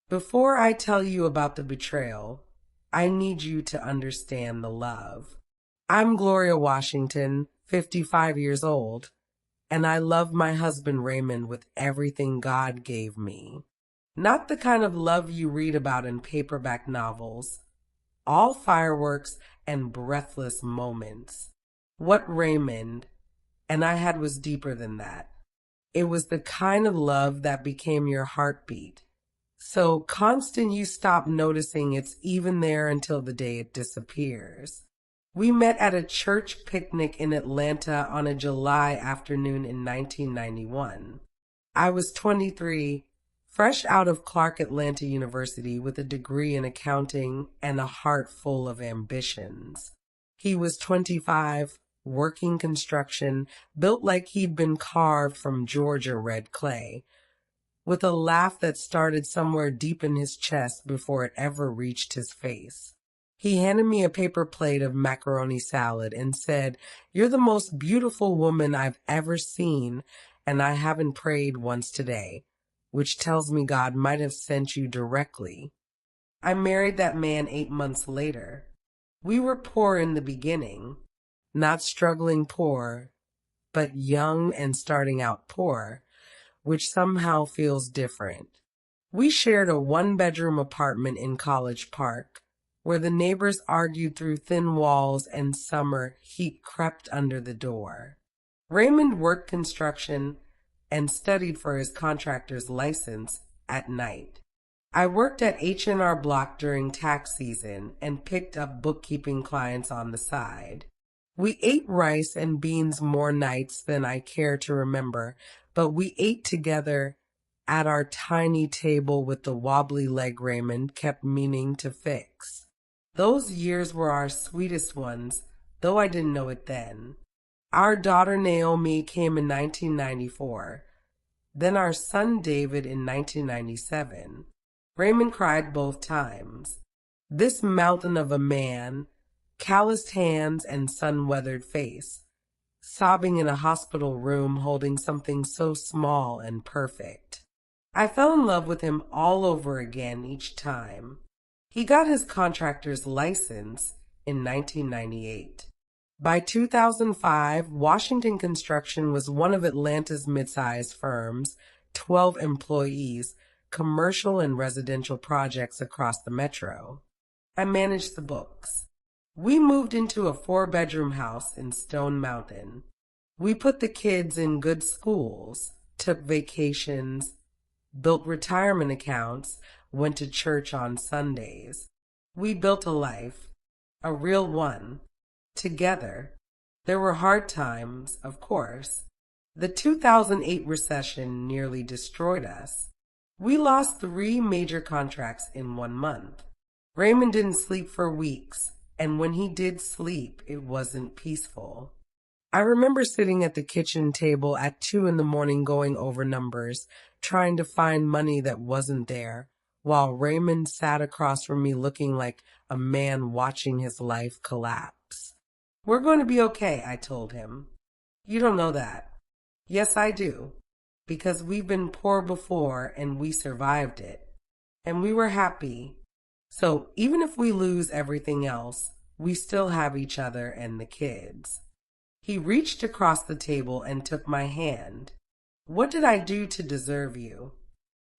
Before I tell you about the betrayal, I need you to understand the love. I'm Gloria Washington, 55 years old, and I love my husband Raymond with everything God gave me. Not the kind of love you read about in paperback novels, all fireworks and breathless moments. What Raymond and I had was deeper than that. It was the kind of love that became your heartbeat. So constant you stop noticing it's even there until the day it disappears. We met at a church picnic in Atlanta on a July afternoon in 1991. I was 23, fresh out of Clark Atlanta University with a degree in accounting and a heart full of ambitions. He was 25, working construction, built like he'd been carved from Georgia red clay, with a laugh that started somewhere deep in his chest before it ever reached his face. He handed me a paper plate of macaroni salad and said, "You're the most beautiful woman I've ever seen, and I haven't prayed once today," which tells me God might have sent you directly. I married that man 8 months later. We were poor in the beginning, not struggling poor, but young and starting out poor, which somehow feels different. We shared a one-bedroom apartment in College Park, where the neighbors argued through thin walls and summer heat crept under the door. Raymond worked construction and studied for his contractor's license at night. I worked at H&R Block during tax season and picked up bookkeeping clients on the side. We ate rice and beans more nights than I care to remember, but we ate together at our tiny table with the wobbly leg Raymond kept meaning to fix. Those years were our sweetest ones, though I didn't know it then. Our daughter Naomi came in 1994, then our son David in 1997. Raymond cried both times. This mountain of a man, calloused hands and sun-weathered face, sobbing in a hospital room holding something so small and perfect. I fell in love with him all over again each time. He got his contractor's license in 1998. By 2005, Washington Construction was one of Atlanta's mid-sized firms, 12 employees, commercial and residential projects across the metro. I managed the books. We moved into a 4-bedroom house in Stone Mountain. We put the kids in good schools, took vacations, built retirement accounts, went to church on Sundays. We built a life, a real one, together. There were hard times, of course. The 2008 recession nearly destroyed us. We lost 3 major contracts in 1 month. Raymond didn't sleep for weeks, and when he did sleep, it wasn't peaceful. I remember sitting at the kitchen table at 2 in the morning going over numbers, trying to find money that wasn't there, while Raymond sat across from me looking like a man watching his life collapse. "We're going to be okay," I told him. "You don't know that." "Yes, I do, because we've been poor before and we survived it, and we were happy. So even if we lose everything else, we still have each other and the kids." He reached across the table and took my hand. "What did I do to deserve you?"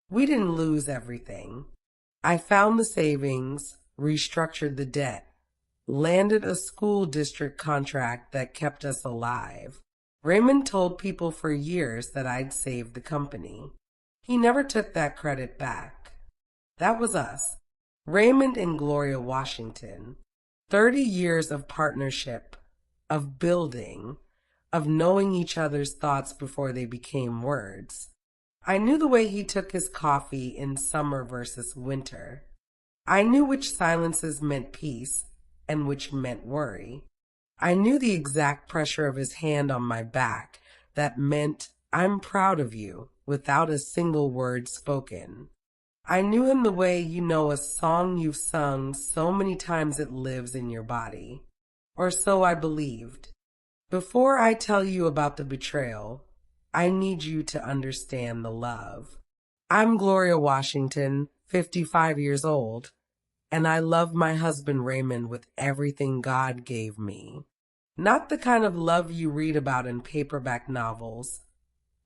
"We didn't lose everything. I found the savings, restructured the debt, landed a school district contract that kept us alive. Raymond told people for years that I'd saved the company. He never took that credit back. That was us, Raymond and Gloria Washington. 30 years of partnership, of building, of knowing each other's thoughts before they became words. I knew the way he took his coffee in summer versus winter. I knew which silences meant peace and which meant worry. I knew the exact pressure of his hand on my back that meant "I'm proud of you" without a single word spoken. I knew him the way you know a song you've sung so many times it lives in your body. Or so I believed. Before I tell you about the betrayal, I need you to understand the love. I'm Gloria Washington, 55 years old, and I love my husband Raymond with everything God gave me. Not the kind of love you read about in paperback novels,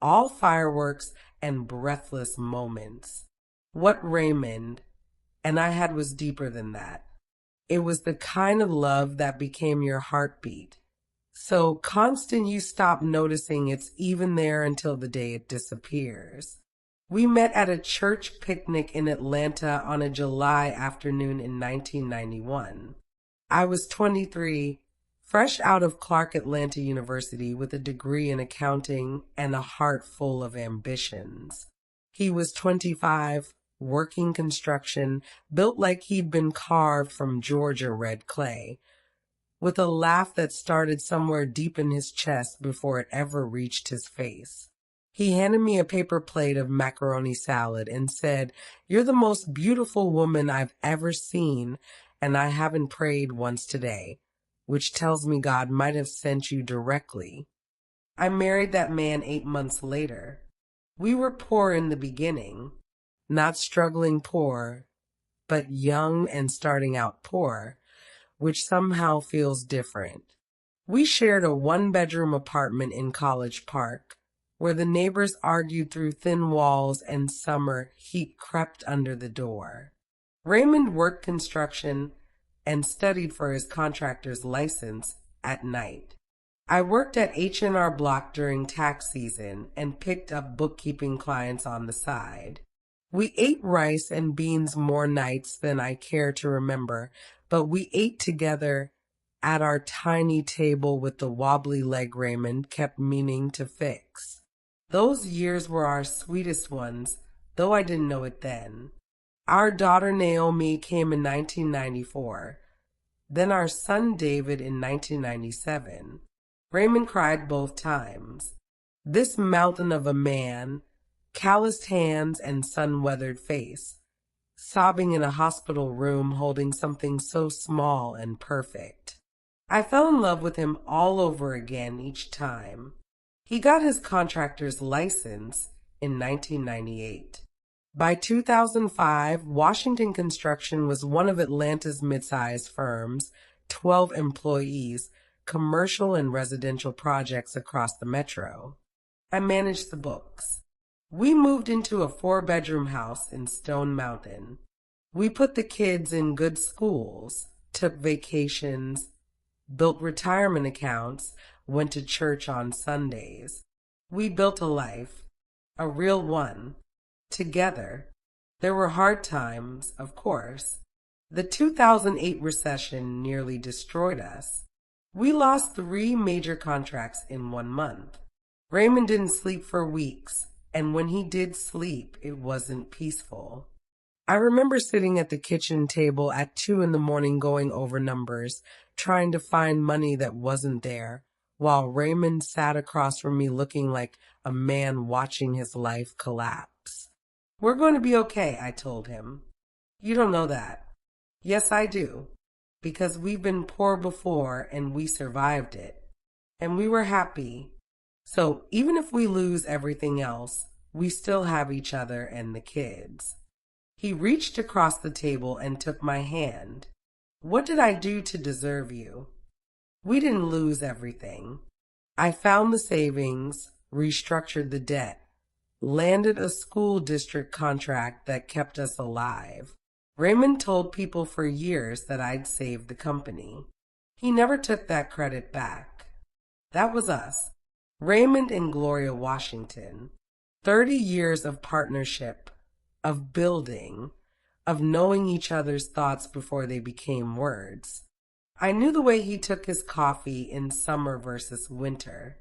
all fireworks and breathless moments. What Raymond and I had was deeper than that. It was the kind of love that became your heartbeat. So constant you stop noticing it's even there until the day it disappears. We met at a church picnic in Atlanta on a July afternoon in 1991. I was 23, fresh out of Clark Atlanta University with a degree in accounting and a heart full of ambitions. He was 25, working construction, built like he'd been carved from Georgia red clay, with a laugh that started somewhere deep in his chest before it ever reached his face. He handed me a paper plate of macaroni salad and said, "You're the most beautiful woman I've ever seen, and I haven't prayed once today," which tells me God might have sent you directly. I married that man 8 months later. We were poor in the beginning, not struggling poor, but young and starting out poor, which somehow feels different. We shared a one-bedroom apartment in College Park, where the neighbors argued through thin walls and summer heat crept under the door. Raymond worked construction and studied for his contractor's license at night. I worked at H&R Block during tax season and picked up bookkeeping clients on the side. We ate rice and beans more nights than I care to remember, but we ate together at our tiny table with the wobbly leg Raymond kept meaning to fix. Those years were our sweetest ones, though I didn't know it then. Our daughter Naomi came in 1994, then our son David in 1997. Raymond cried both times. This mountain of a man, calloused hands and sun-weathered face, sobbing in a hospital room holding something so small and perfect. I fell in love with him all over again each time. He got his contractor's license in 1998. By 2005, Washington Construction was one of Atlanta's mid-sized firms, 12 employees, commercial and residential projects across the metro. I managed the books. We moved into a 4-bedroom house in Stone Mountain. We put the kids in good schools, took vacations, built retirement accounts, went to church on Sundays. We built a life, a real one, together. There were hard times, of course. The 2008 recession nearly destroyed us. We lost 3 major contracts in 1 month. Raymond didn't sleep for weeks, and when he did sleep, it wasn't peaceful. I remember sitting at the kitchen table at 2 in the morning going over numbers, trying to find money that wasn't there, while Raymond sat across from me looking like a man watching his life collapse. "We're going to be okay," I told him. "You don't know that." "Yes, I do. Because we've been poor before and we survived it. And we were happy. So even if we lose everything else, we still have each other and the kids." He reached across the table and took my hand. "What did I do to deserve you?" "We didn't lose everything. I found the savings, restructured the debt, landed a school district contract that kept us alive. Raymond told people for years that I'd saved the company. He never took that credit back. That was us, Raymond and Gloria Washington. 30 years of partnership, of building, of knowing each other's thoughts before they became words. I knew the way he took his coffee in summer versus winter.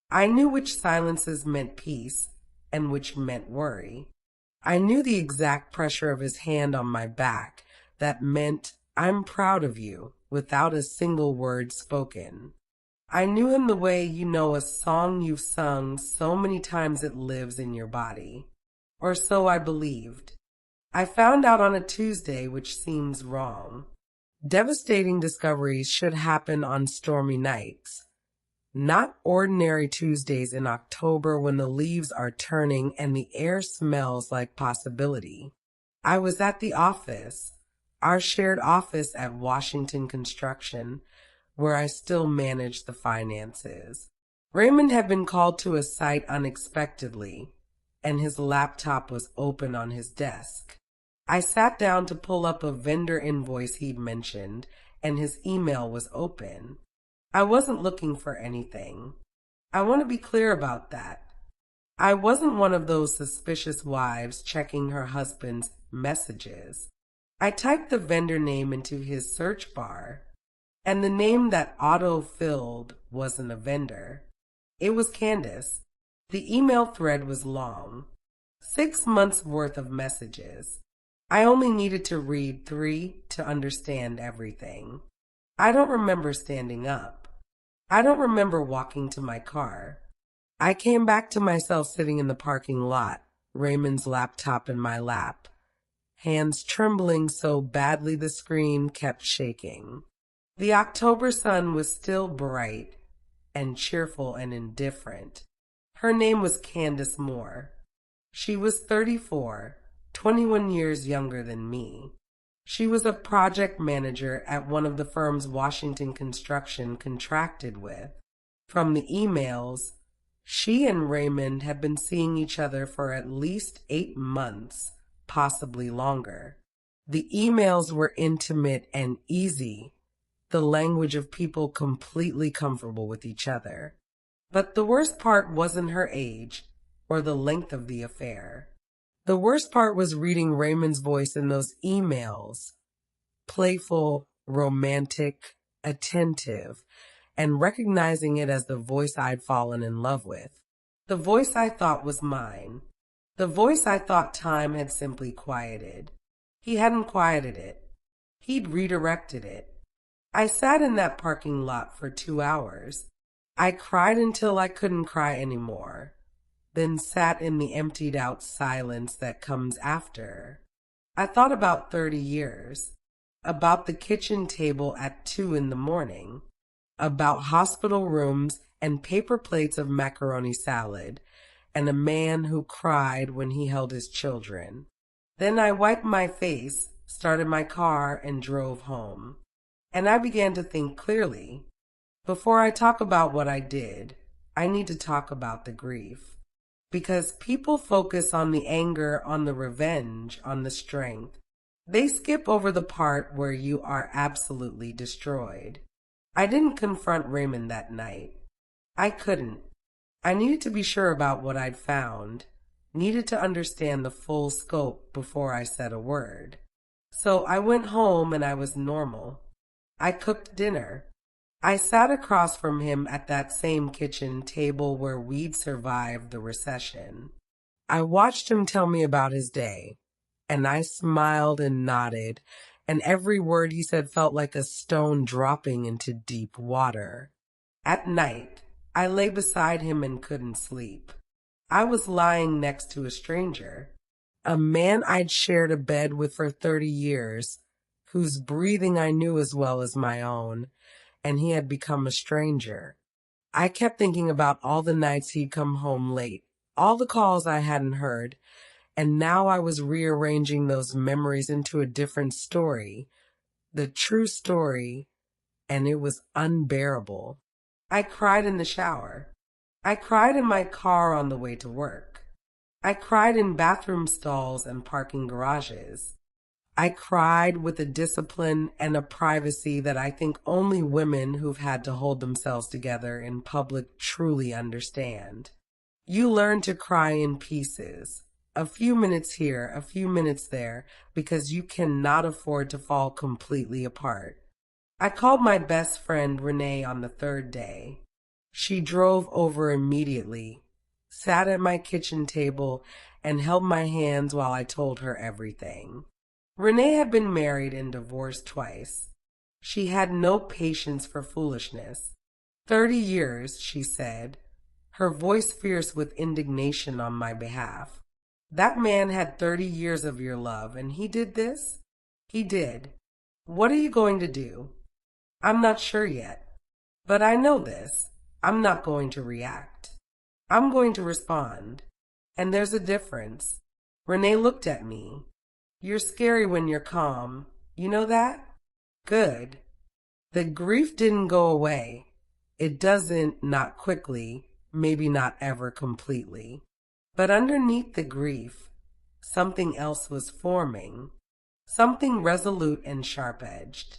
I knew which silences meant peace and which meant worry. I knew the exact pressure of his hand on my back that meant "I'm proud of you" without a single word spoken. I knew him the way you know a song you've sung so many times it lives in your body. Or so I believed. I found out on a Tuesday, which seems wrong. Devastating discoveries should happen on stormy nights, not ordinary Tuesdays in October when the leaves are turning and the air smells like possibility. I was at the office, our shared office at Washington Construction, where I still managed the finances. Raymond had been called to a site unexpectedly, and his laptop was open on his desk. I sat down to pull up a vendor invoice he'd mentioned, and his email was open. I wasn't looking for anything. I want to be clear about that. I wasn't one of those suspicious wives checking her husband's messages. I typed the vendor name into his search bar, and the name that auto-filled wasn't a vendor. It was Candace. The email thread was long. 6 months worth of messages. I only needed to read 3 to understand everything. I don't remember standing up. I don't remember walking to my car. I came back to myself sitting in the parking lot, Raymond's laptop in my lap, hands trembling so badly the screen kept shaking. The October sun was still bright and cheerful and indifferent. Her name was Candace Moore. She was 34, 21 years younger than me. She was a project manager at one of the firms Washington Construction contracted with. From the emails, she and Raymond had been seeing each other for at least 8 months, possibly longer. The emails were intimate and easy, the language of people completely comfortable with each other. But the worst part wasn't her age or the length of the affair. The worst part was reading Raymond's voice in those emails. Playful, romantic, attentive, and recognizing it as the voice I'd fallen in love with. The voice I thought was mine. The voice I thought time had simply quieted. He hadn't quieted it. He'd redirected it. I sat in that parking lot for 2 hours. I cried until I couldn't cry anymore, then sat in the emptied out silence that comes after. I thought about 30 years, about the kitchen table at 2 in the morning, about hospital rooms and paper plates of macaroni salad, and a man who cried when he held his children. Then I wiped my face, started my car, and drove home. And I began to think clearly. Before I talk about what I did, I need to talk about the grief. Because people focus on the anger, on the revenge, on the strength. They skip over the part where you are absolutely destroyed. I didn't confront Raymond that night. I couldn't. I needed to be sure about what I'd found, needed to understand the full scope before I said a word. So I went home and I was normal. I cooked dinner. I sat across from him at that same kitchen table where we'd survived the recession. I watched him tell me about his day, and I smiled and nodded, and every word he said felt like a stone dropping into deep water. At night, I lay beside him and couldn't sleep. I was lying next to a stranger, a man I'd shared a bed with for 30 years, whose breathing I knew as well as my own, and he had become a stranger. I kept thinking about all the nights he'd come home late, all the calls I hadn't heard, and now I was rearranging those memories into a different story, the true story, and it was unbearable. I cried in the shower. I cried in my car on the way to work. I cried in bathroom stalls and parking garages. I cried with a discipline and a privacy that I think only women who've had to hold themselves together in public truly understand. You learn to cry in pieces, a few minutes here, a few minutes there, because you cannot afford to fall completely apart. I called my best friend Renee on the 3rd day. She drove over immediately, sat at my kitchen table, and held my hands while I told her everything. Renee had been married and divorced twice. She had no patience for foolishness. 30 years, she said, her voice fierce with indignation on my behalf. That man had 30 years of your love, and he did this? He did. What are you going to do? I'm not sure yet. But I know this. I'm not going to react. I'm going to respond. And there's a difference. Renee looked at me. You're scary when you're calm. You know that? Good. The grief didn't go away. It doesn't, not quickly, maybe not ever completely. But underneath the grief, something else was forming, something resolute and sharp-edged.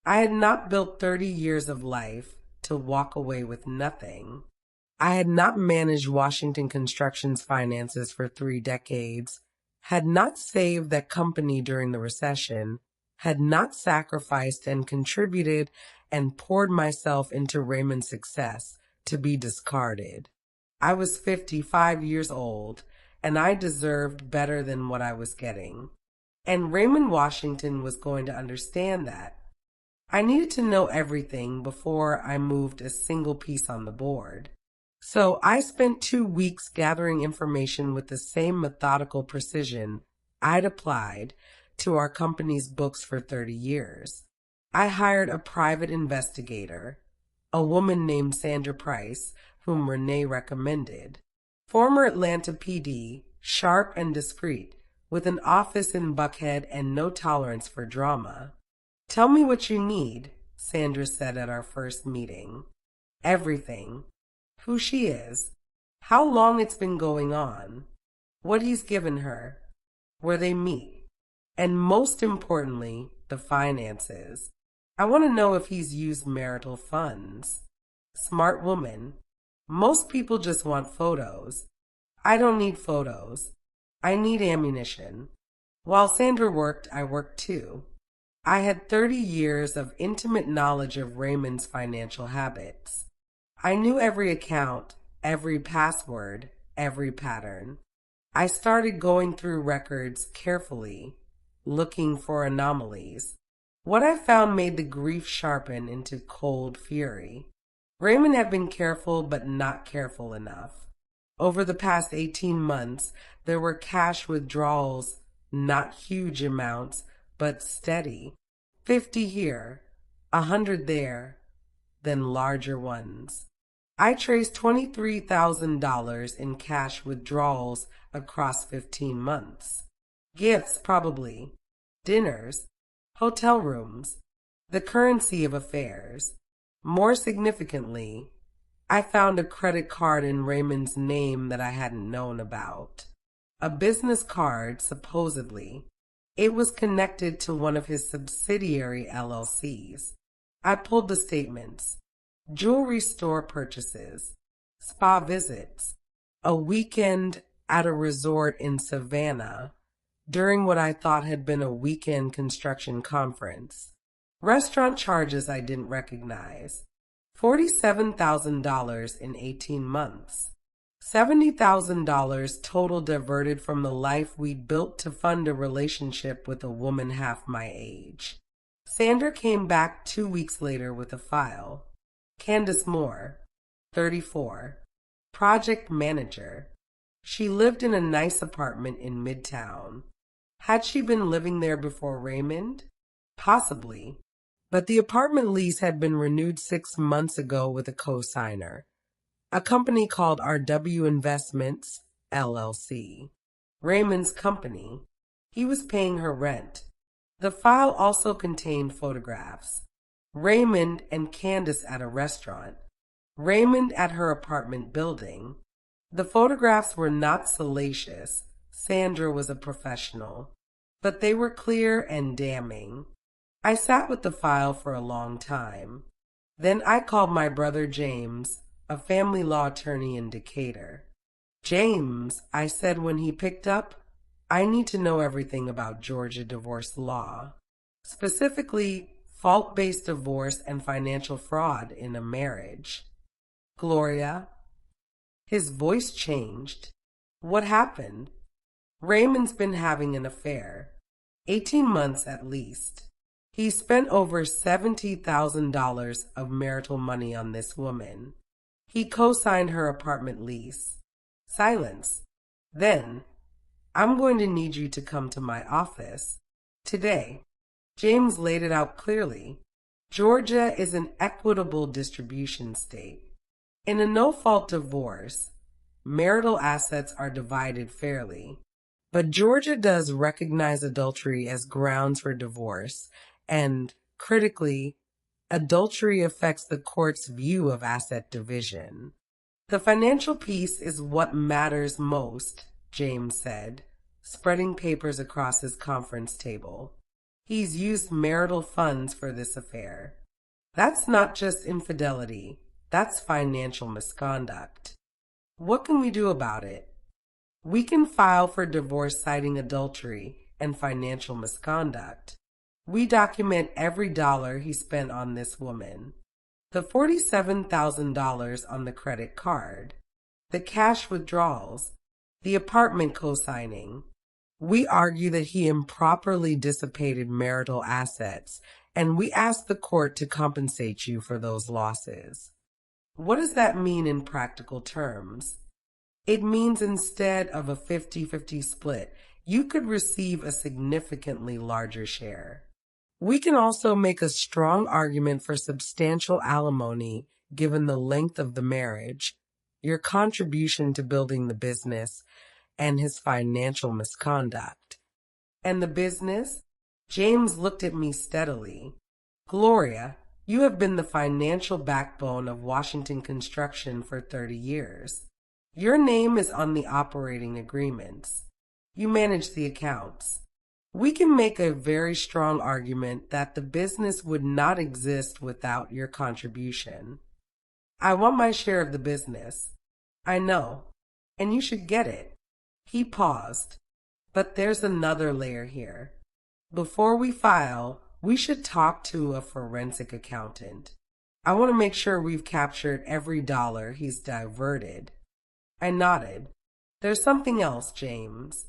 I had not built 30 years of life to walk away with nothing. I had not managed Washington Construction's finances for 3 decades, had not saved that company during the recession, had not sacrificed and contributed and poured myself into Raymond's success to be discarded. I was 55 years old, and I deserved better than what I was getting. And Raymond Washington was going to understand that. I needed to know everything before I moved a single piece on the board. So I spent 2 weeks gathering information with the same methodical precision I'd applied to our company's books for 30 years. I hired a private investigator, a woman named Sandra Price, whom Renee recommended. Former Atlanta PD, sharp and discreet, with an office in Buckhead and no tolerance for drama. Tell me what you need, Sandra said at our first meeting. Everything. Who she is, how long it's been going on, what he's given her, where they meet, and most importantly, the finances. I want to know if he's used marital funds. Smart woman. Most people just want photos. I don't need photos. I need ammunition. While Sandra worked, I worked too. I had 30 years of intimate knowledge of Raymond's financial habits. I knew every account, every password, every pattern. I started going through records carefully, looking for anomalies. What I found made the grief sharpen into cold fury. Raymond had been careful but not careful enough. Over the past 18 months, there were cash withdrawals, not huge amounts, but steady. 50 here, 100 there, then larger ones. I traced $23,000 in cash withdrawals across 15 months. Gifts, probably. Dinners. Hotel rooms. The currency of affairs. More significantly, I found a credit card in Raymond's name that I hadn't known about. A business card, supposedly. It was connected to one of his subsidiary LLCs. I pulled the statements. Jewelry store purchases, spa visits, a weekend at a resort in Savannah during what I thought had been a weekend construction conference, restaurant charges I didn't recognize, $47,000 in 18 months, $70,000 total diverted from the life we'd built to fund a relationship with a woman half my age. Sandra came back 2 weeks later with a file. Candace Moore, 34, project manager. She lived in a nice apartment in Midtown. Had she been living there before Raymond? Possibly. But the apartment lease had been renewed 6 months ago with a co-signer, a company called RW Investments, LLC. Raymond's company. He was paying her rent. The file also contained photographs. Raymond and Candace at a restaurant. Raymond at her apartment building. The photographs were not salacious. Sandra was a professional. But they were clear and damning. I sat with the file for a long time. Then I called my brother James, a family law attorney in Decatur. James, I said when he picked up, I need to know everything about Georgia divorce law. Specifically, fault-based divorce and financial fraud in a marriage. Gloria. His voice changed. What happened? Raymond's been having an affair. 18 months at least. He spent over $70,000 of marital money on this woman. He co-signed her apartment lease. Silence. Then, I'm going to need you to come to my office. Today. James laid it out clearly. Georgia is an equitable distribution state. In a no-fault divorce, marital assets are divided fairly. But Georgia does recognize adultery as grounds for divorce, and critically, adultery affects the court's view of asset division. The financial piece is what matters most, James said, spreading papers across his conference table. He's used marital funds for this affair. That's not just infidelity, that's financial misconduct. What can we do about it? We can file for divorce citing adultery and financial misconduct. We document every dollar he spent on this woman. The $47,000 on the credit card, the cash withdrawals, the apartment co-signing. We argue that he improperly dissipated marital assets, and we ask the court to compensate you for those losses. What does that mean in practical terms? It means instead of a 50-50 split, you could receive a significantly larger share. We can also make a strong argument for substantial alimony given the length of the marriage, your contribution to building the business, and his financial misconduct. And the business? James looked at me steadily. Gloria, you have been the financial backbone of Washington Construction for 30 years. Your name is on the operating agreements. You manage the accounts. We can make a very strong argument that the business would not exist without your contribution. I want my share of the business. I know, and you should get it. He paused. But there's another layer here. Before we file, we should talk to a forensic accountant. I want to make sure we've captured every dollar he's diverted. I nodded. There's something else, James.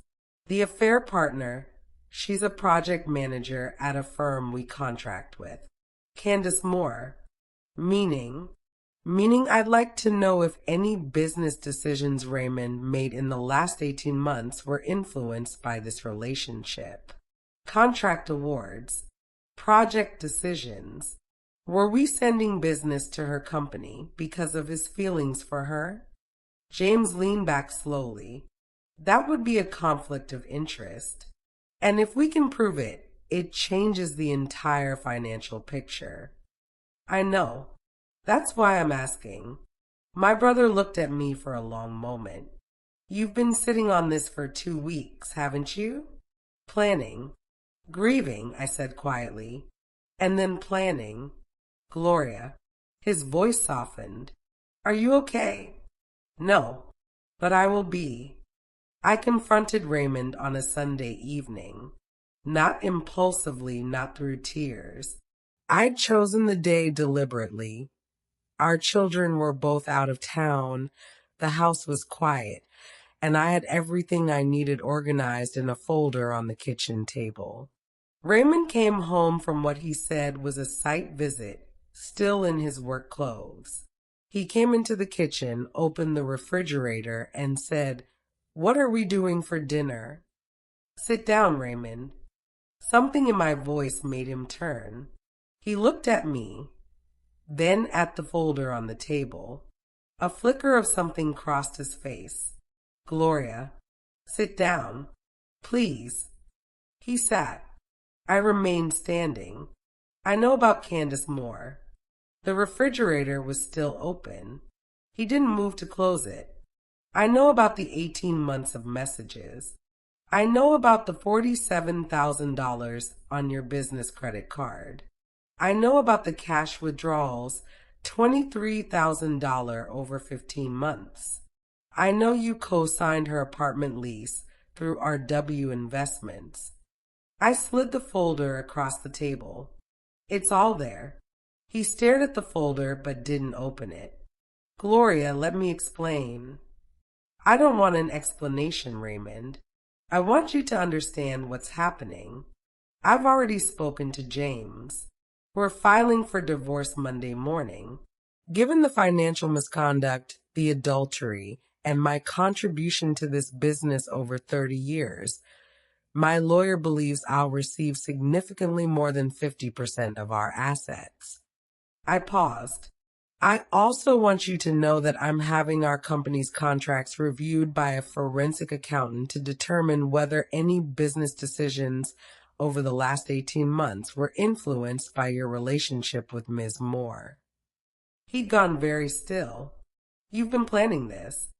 The affair partner, she's a project manager at a firm we contract with. Candace Moore. Meaning I'd like to know if any business decisions Raymond made in the last 18 months were influenced by this relationship. Contract awards, project decisions. Were we sending business to her company because of his feelings for her? James leaned back slowly. That would be a conflict of interest. And if we can prove it, it changes the entire financial picture. I know. That's why I'm asking. My brother looked at me for a long moment. You've been sitting on this for 2 weeks, haven't you? Planning. Grieving, I said quietly. And then planning. Gloria. His voice softened. Are you okay? No, but I will be. I confronted Raymond on a Sunday evening. Not impulsively, not through tears. I'd chosen the day deliberately. Our children were both out of town, the house was quiet, and I had everything I needed organized in a folder on the kitchen table. Raymond came home from what he said was a site visit, still in his work clothes. He came into the kitchen, opened the refrigerator, and said, "What are we doing for dinner?" "Sit down, Raymond." Something in my voice made him turn. He looked at me, then at the folder on the table. A flicker of something crossed his face. "Gloria, sit down. Please." He sat. I remained standing. I know about Candace Moore. The refrigerator was still open. He didn't move to close it. I know about the 18 months of messages. I know about the $47,000 on your business credit card. I know about the cash withdrawals, $23,000 over 15 months. I know you co-signed her apartment lease through RW Investments. I slid the folder across the table. It's all there. He stared at the folder but didn't open it. "Gloria, let me explain." "I don't want an explanation, Raymond. I want you to understand what's happening. I've already spoken to James. We're filing for divorce Monday morning. Given the financial misconduct, the adultery, and my contribution to this business over 30 years, my lawyer believes I'll receive significantly more than 50% of our assets." I paused. I also want you to know that I'm having our company's contracts reviewed by a forensic accountant to determine whether any business decisions over the last 18 months were influenced by your relationship with Ms. Moore. He'd gone very still. You've been planning this.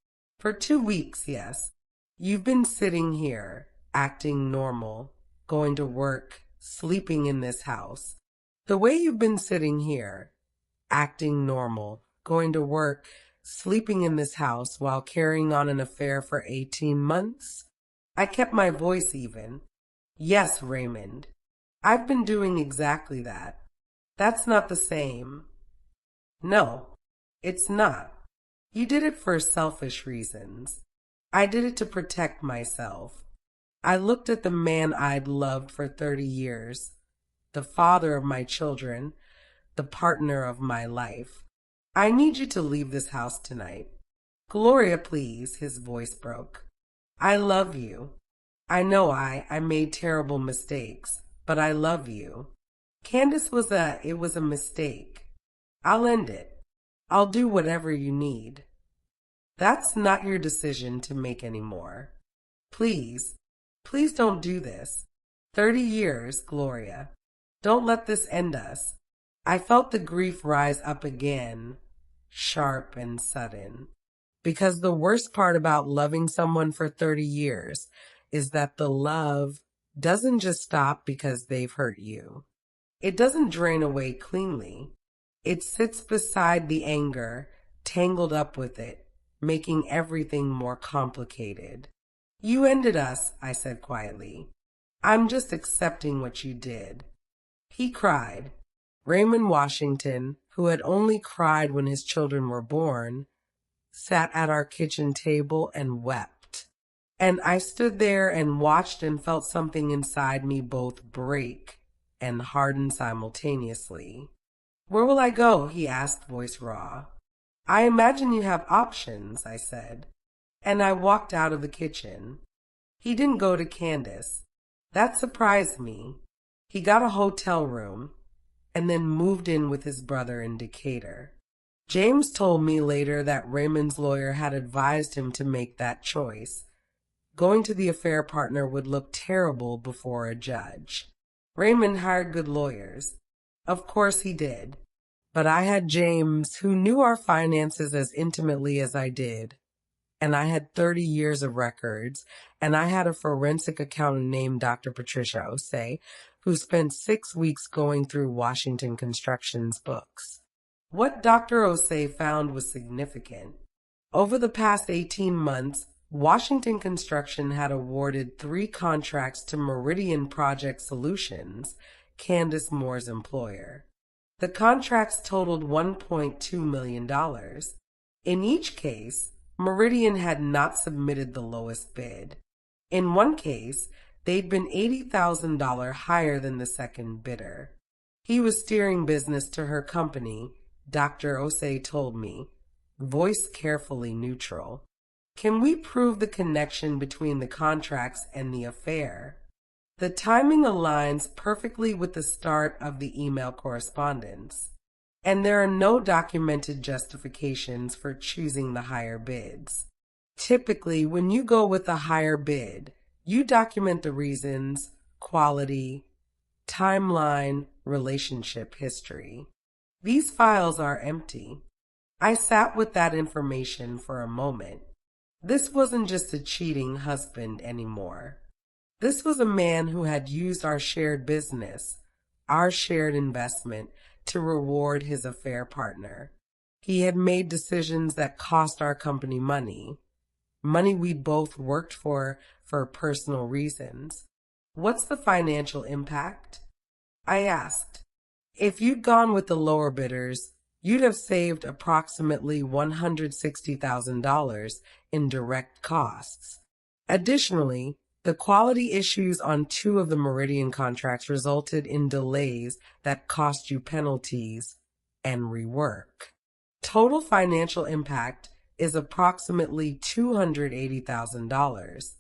For 2 weeks, yes. You've been sitting here, acting normal, going to work, sleeping in this house. The way you've been sitting here, acting normal, going to work, sleeping in this house while carrying on an affair for 18 months? I kept my voice even. Yes, Raymond. I've been doing exactly that. That's not the same. No, it's not. You did it for selfish reasons. I did it to protect myself. I looked at the man I'd loved for 30 years, the father of my children, the partner of my life. I need you to leave this house tonight. Gloria, please, his voice broke. I love you. I know I made terrible mistakes, but I love you. Candace it was a mistake. I'll end it. I'll do whatever you need. That's not your decision to make anymore. Please, please don't do this. 30 years, Gloria. Don't let this end us. I felt the grief rise up again, sharp and sudden. Because the worst part about loving someone for 30 years is that the love doesn't just stop because they've hurt you. It doesn't drain away cleanly. It sits beside the anger, tangled up with it, making everything more complicated. You ended us, I said quietly. I'm just accepting what you did. He cried. Raymond Washington, who had only cried when his children were born, sat at our kitchen table and wept. And I stood there and watched and felt something inside me both break and harden simultaneously. Where will I go? He asked, voice raw. I imagine you have options, I said. And I walked out of the kitchen. He didn't go to Candace. That surprised me. He got a hotel room and then moved in with his brother in Decatur. James told me later that Raymond's lawyer had advised him to make that choice. Going to the affair partner would look terrible before a judge. Raymond hired good lawyers. Of course he did. But I had James, who knew our finances as intimately as I did. And I had 30 years of records, and I had a forensic accountant named Dr. Patricia Osei, who spent 6 weeks going through Washington Construction's books. What Dr. Osei found was significant. Over the past 18 months, Washington Construction had awarded 3 contracts to Meridian Project Solutions, Candace Moore's employer. The contracts totaled $1.2 million. In each case, Meridian had not submitted the lowest bid. In one case, they'd been $80,000 higher than the second bidder. He was steering business to her company, Dr. Osei told me, voice carefully neutral. Can we prove the connection between the contracts and the affair? The timing aligns perfectly with the start of the email correspondence, and there are no documented justifications for choosing the higher bids. Typically, when you go with a higher bid, you document the reasons, quality, timeline, relationship history. These files are empty. I sat with that information for a moment. This wasn't just a cheating husband anymore. This was a man who had used our shared business, our shared investment, to reward his affair partner. He had made decisions that cost our company money we'd both worked for personal reasons. What's the financial impact? I asked. If you'd gone with the lower bidders, you'd have saved approximately $160,000 in direct costs. Additionally, the quality issues on 2 of the Meridian contracts resulted in delays that cost you penalties and rework. Total financial impact is approximately $280,000.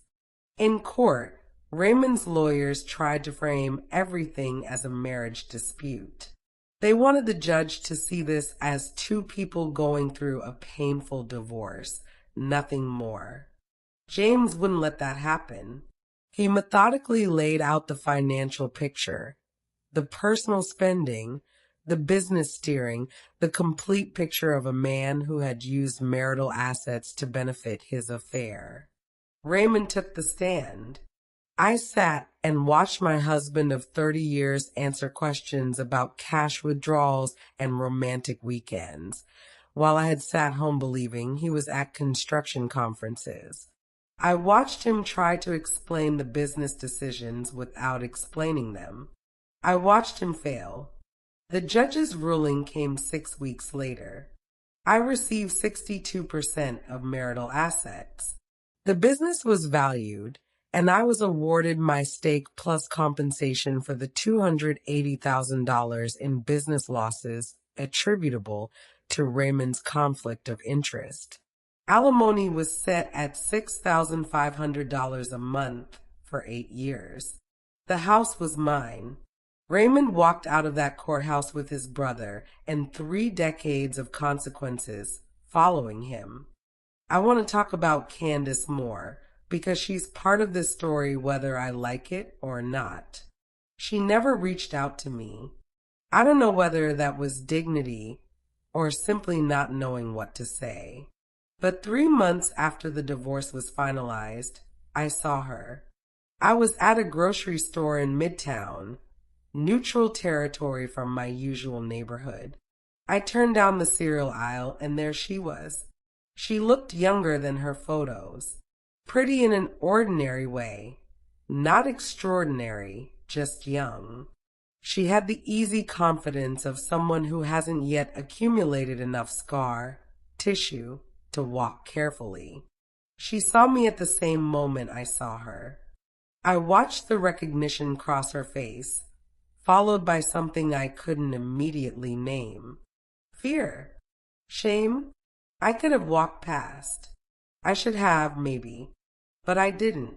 In court, Raymond's lawyers tried to frame everything as a marriage dispute. They wanted the judge to see this as two people going through a painful divorce, nothing more. James wouldn't let that happen. He methodically laid out the financial picture, the personal spending, the business steering, the complete picture of a man who had used marital assets to benefit his affair. Raymond took the stand. I sat and watched my husband of 30 years answer questions about cash withdrawals and romantic weekends, while I had sat home believing he was at construction conferences. I watched him try to explain the business decisions without explaining them. I watched him fail. The judge's ruling came 6 weeks later. I received 62% of marital assets. The business was valued, and I was awarded my stake plus compensation for the $280,000 in business losses attributable to Raymond's conflict of interest. Alimony was set at $6,500 a month for 8 years. The house was mine. Raymond walked out of that courthouse with his brother and 3 decades of consequences following him. I want to talk about Candace more because she's part of this story whether I like it or not. She never reached out to me. I don't know whether that was dignity or simply not knowing what to say. But 3 months after the divorce was finalized, I saw her. I was at a grocery store in Midtown, neutral territory from my usual neighborhood. I turned down the cereal aisle and there she was. She looked younger than her photos, pretty in an ordinary way, not extraordinary, just young. She had the easy confidence of someone who hasn't yet accumulated enough scar tissue to walk carefully. She saw me at the same moment I saw her. I watched the recognition cross her face, followed by something I couldn't immediately name. Fear. Shame. I could have walked past. I should have, maybe. But I didn't.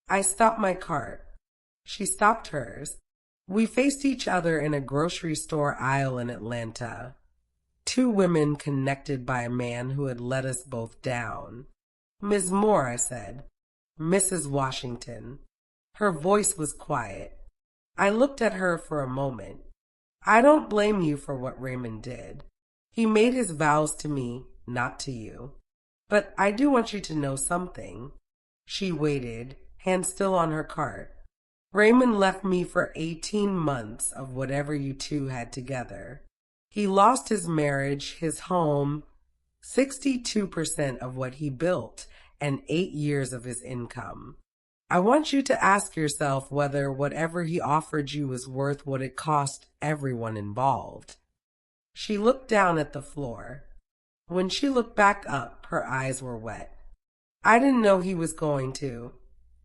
I stopped my cart. She stopped hers. We faced each other in a grocery store aisle in Atlanta. 2 women connected by a man who had let us both down. "Ms. Moore," I said. "Mrs. Washington." Her voice was quiet. I looked at her for a moment. I don't blame you for what Raymond did. He made his vows to me, not to you. But I do want you to know something. She waited, hand still on her cart. Raymond left me for 18 months of whatever you two had together. He lost his marriage, his home, 62% of what he built, and 8 years of his income. I want you to ask yourself whether whatever he offered you was worth what it cost everyone involved. She looked down at the floor. When she looked back up, her eyes were wet. I didn't know he was going to.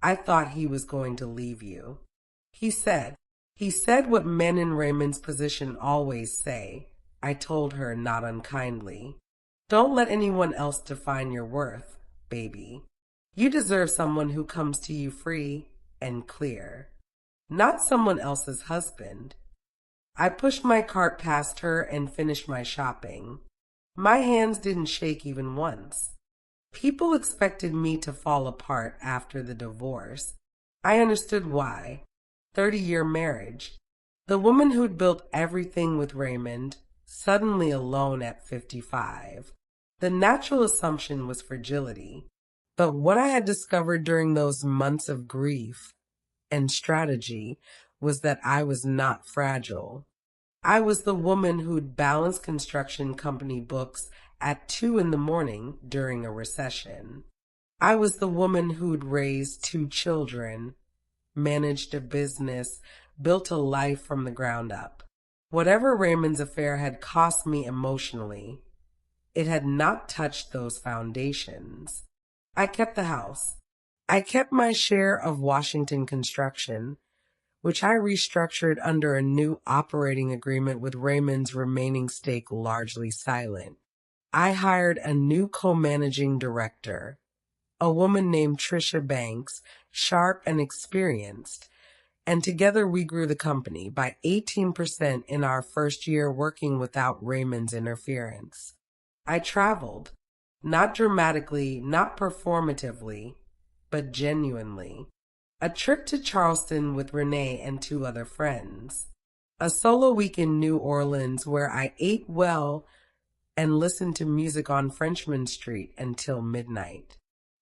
I thought he was going to leave you. He said what men in Raymond's position always say. I told her not unkindly. Don't let anyone else define your worth, baby. You deserve someone who comes to you free and clear, not someone else's husband. I pushed my cart past her and finished my shopping. My hands didn't shake even once. People expected me to fall apart after the divorce. I understood why. 30-year marriage. The woman who'd built everything with Raymond, suddenly alone at 55. The natural assumption was fragility. But what I had discovered during those months of grief and strategy was that I was not fragile. I was the woman who'd balance construction company books at 2 in the morning during a recession. I was the woman who'd raised 2 children, managed a business, built a life from the ground up. Whatever Raymond's affair had cost me emotionally, it had not touched those foundations. I kept the house. I kept my share of Washington construction, which I restructured under a new operating agreement with Raymond's remaining stake largely silent. I hired a new co-managing director, a woman named Trisha Banks, sharp and experienced. And together we grew the company by 18% in our first year working without Raymond's interference. I traveled, not dramatically, not performatively, but genuinely. A trip to Charleston with Renee and two other friends. A solo week in New Orleans where I ate well and listened to music on Frenchman Street until midnight.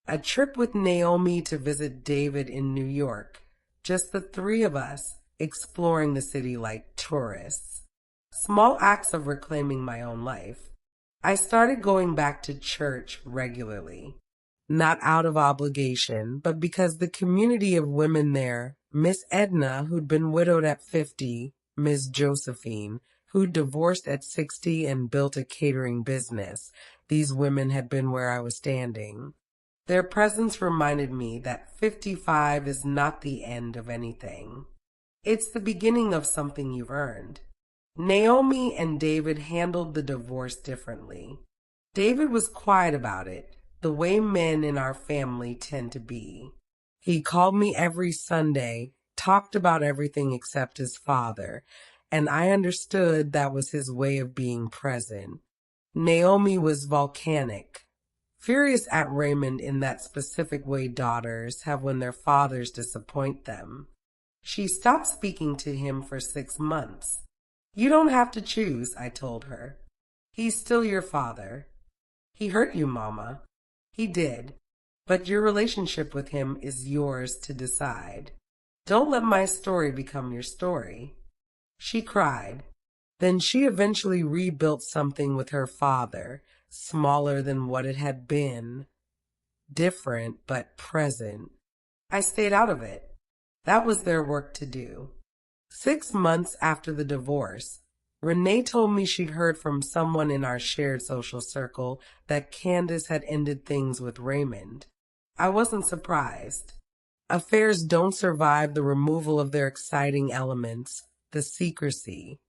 A trip with Naomi to visit David in New York. Just the three of us exploring the city like tourists. Small acts of reclaiming my own life. I started going back to church regularly. Not out of obligation, but because the community of women there, Miss Edna, who'd been widowed at 50, Miss Josephine, who divorced at 60 and built a catering business. These women had been where I was standing. Their presence reminded me that 55 is not the end of anything. It's the beginning of something you've earned. Naomi and David handled the divorce differently. David was quiet about it, the way men in our family tend to be. He called me every Sunday, talked about everything except his father, and I understood that was his way of being present. Naomi was volcanic, furious at Raymond in that specific way daughters have when their fathers disappoint them. She stopped speaking to him for 6 months. You don't have to choose, I told her. He's still your father. He hurt you, Mama. He did. But your relationship with him is yours to decide. Don't let my story become your story. She cried. Then she eventually rebuilt something with her father, smaller than what it had been, different but present. I stayed out of it. That was their work to do. 6 months after the divorce, Renee told me she'd heard from someone in our shared social circle that Candace had ended things with Raymond. I wasn't surprised. Affairs don't survive the removal of their exciting elements, the secrecy,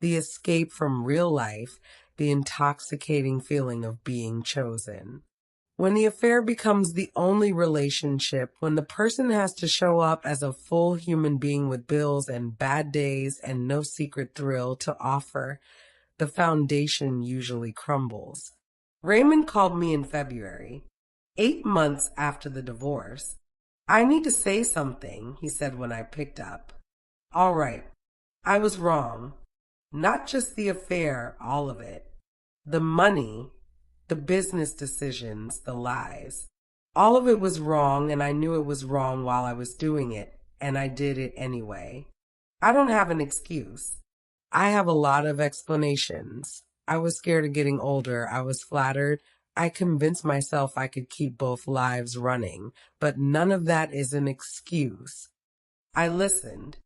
the escape from real life, the intoxicating feeling of being chosen. When the affair becomes the only relationship, when the person has to show up as a full human being with bills and bad days and no secret thrill to offer, the foundation usually crumbles. Raymond called me in February, 8 months after the divorce. I need to say something, he said when I picked up. All right, I was wrong. Not just the affair, all of it. The money, the business decisions, the lies. All of it was wrong, and I knew it was wrong while I was doing it, and I did it anyway. I don't have an excuse. I have a lot of explanations. I was scared of getting older. I was flattered. I convinced myself I could keep both lives running, but none of that is an excuse. I listened.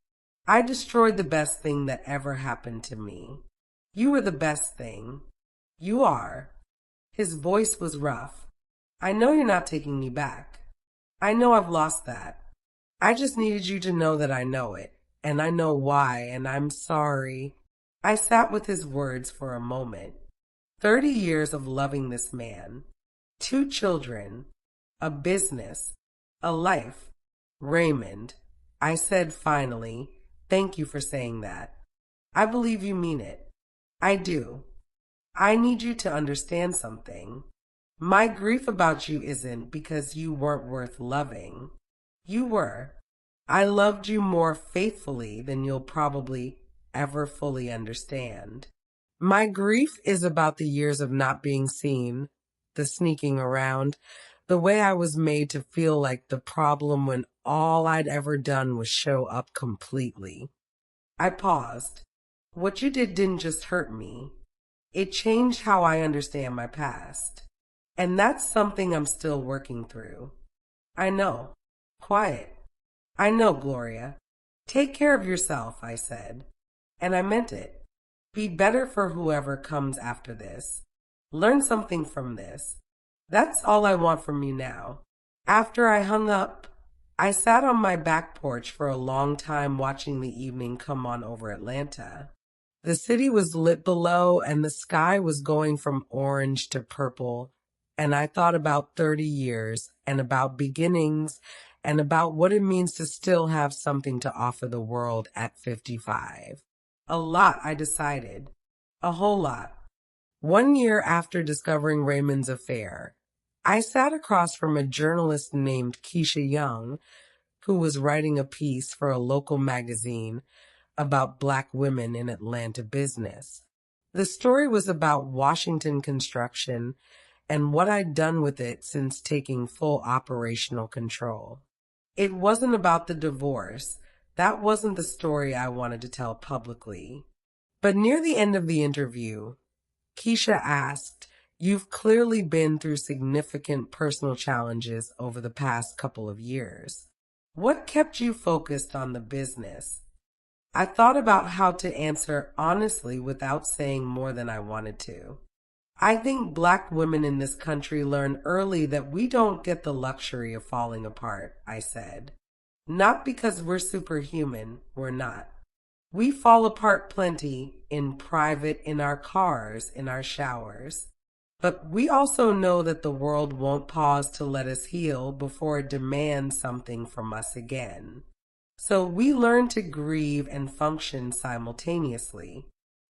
I destroyed the best thing that ever happened to me. You were the best thing. You are. His voice was rough. I know you're not taking me back. I know I've lost that. I just needed you to know that I know it, and I know why, and I'm sorry. I sat with his words for a moment. 30 years of loving this man. 2 children. A business. A life. Raymond. I said finally, thank you for saying that. I believe you mean it. I do. I need you to understand something. My grief about you isn't because you weren't worth loving. You were. I loved you more faithfully than you'll probably ever fully understand. My grief is about the years of not being seen, the sneaking around, the way I was made to feel like the problem when all I'd ever done was show up completely. I paused. What you did didn't just hurt me. It changed how I understand my past. And that's something I'm still working through. I know. Quiet. I know, Gloria. Take care of yourself, I said. And I meant it. Be better for whoever comes after this. Learn something from this. That's all I want from you now. After I hung up, I sat on my back porch for a long time watching the evening come on over Atlanta. The city was lit below and the sky was going from orange to purple, and I thought about 30 years and about beginnings and about what it means to still have something to offer the world at 55. A lot, I decided. A whole lot. 1 year after discovering Raymond's affair, I sat across from a journalist named Keisha Young, who was writing a piece for a local magazine about Black women in Atlanta business. The story was about Washington construction and what I'd done with it since taking full operational control. It wasn't about the divorce. That wasn't the story I wanted to tell publicly. But near the end of the interview, Keisha asked, "You've clearly been through significant personal challenges over the past couple of years. What kept you focused on the business?" I thought about how to answer honestly without saying more than I wanted to. I think Black women in this country learn early that we don't get the luxury of falling apart, I said. Not because we're superhuman, we're not. We fall apart plenty, in private, in our cars, in our showers. But we also know that the world won't pause to let us heal before it demands something from us again. So we learn to grieve and function simultaneously.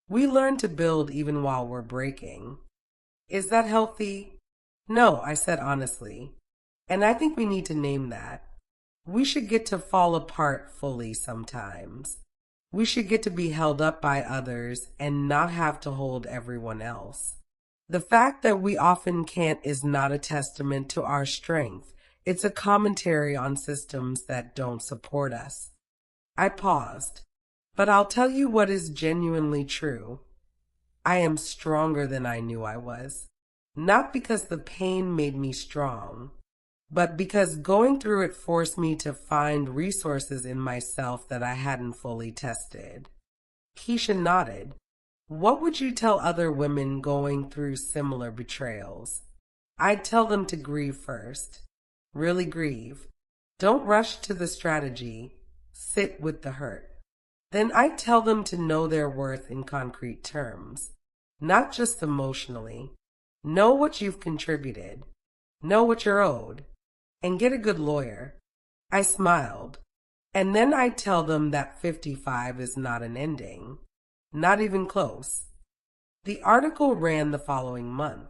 We learn to build even while we're breaking. Is that healthy? No, I said honestly. And I think we need to name that. We should get to fall apart fully sometimes. We should get to be held up by others and not have to hold everyone else. The fact that we often can't is not a testament to our strength. It's a commentary on systems that don't support us. I paused, but I'll tell you what is genuinely true. I am stronger than I knew I was. Not because the pain made me strong, but because going through it forced me to find resources in myself that I hadn't fully tested. Keisha nodded. What would you tell other women going through similar betrayals? I'd tell them to grieve first. Really grieve. Don't rush to the strategy. Sit with the hurt. Then I'd tell them to know their worth in concrete terms, not just emotionally. Know what you've contributed. Know what you're owed. And get a good lawyer. I smiled. And then I'd tell them that 55 is not an ending. Not even close. The article ran the following month.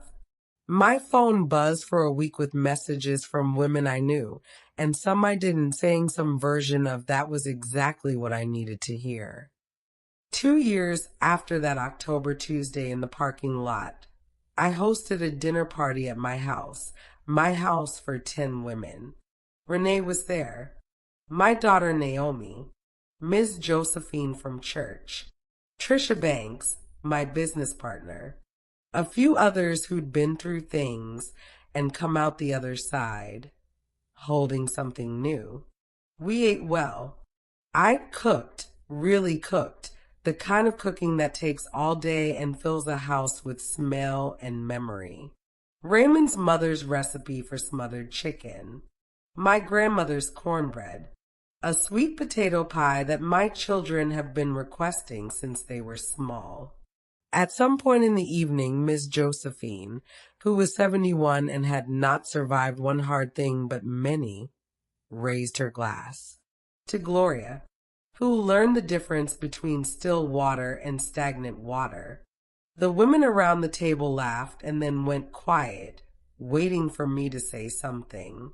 My phone buzzed for a week with messages from women I knew, and some I didn't, saying some version of that was exactly what I needed to hear. 2 years after that October Tuesday in the parking lot, I hosted a dinner party at my house for 10 women. Renee was there, my daughter Naomi, Ms. Josephine from church, Trisha Banks, my business partner, a few others who'd been through things and come out the other side, holding something new. We ate well. I cooked, really cooked, the kind of cooking that takes all day and fills a house with smell and memory. Raymond's mother's recipe for smothered chicken, my grandmother's cornbread, a sweet potato pie that my children have been requesting since they were small. At some point in the evening, Miss Josephine, who was 71 and had not survived one hard thing but many, raised her glass. To Gloria, who learned the difference between still water and stagnant water. The women around the table laughed and then went quiet, waiting for me to say something.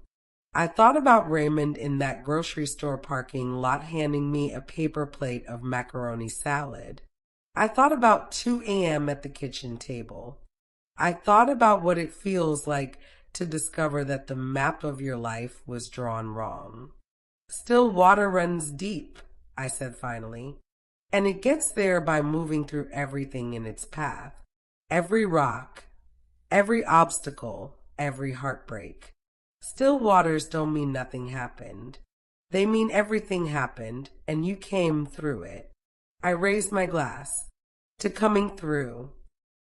I thought about Raymond in that grocery store parking lot handing me a paper plate of macaroni salad. I thought about 2 a.m. at the kitchen table. I thought about what it feels like to discover that the map of your life was drawn wrong. Still water runs deep, I said finally. And it gets there by moving through everything in its path. Every rock, every obstacle, every heartbreak. Still waters don't mean nothing happened. They mean everything happened, and you came through it. I raised my glass. To coming through,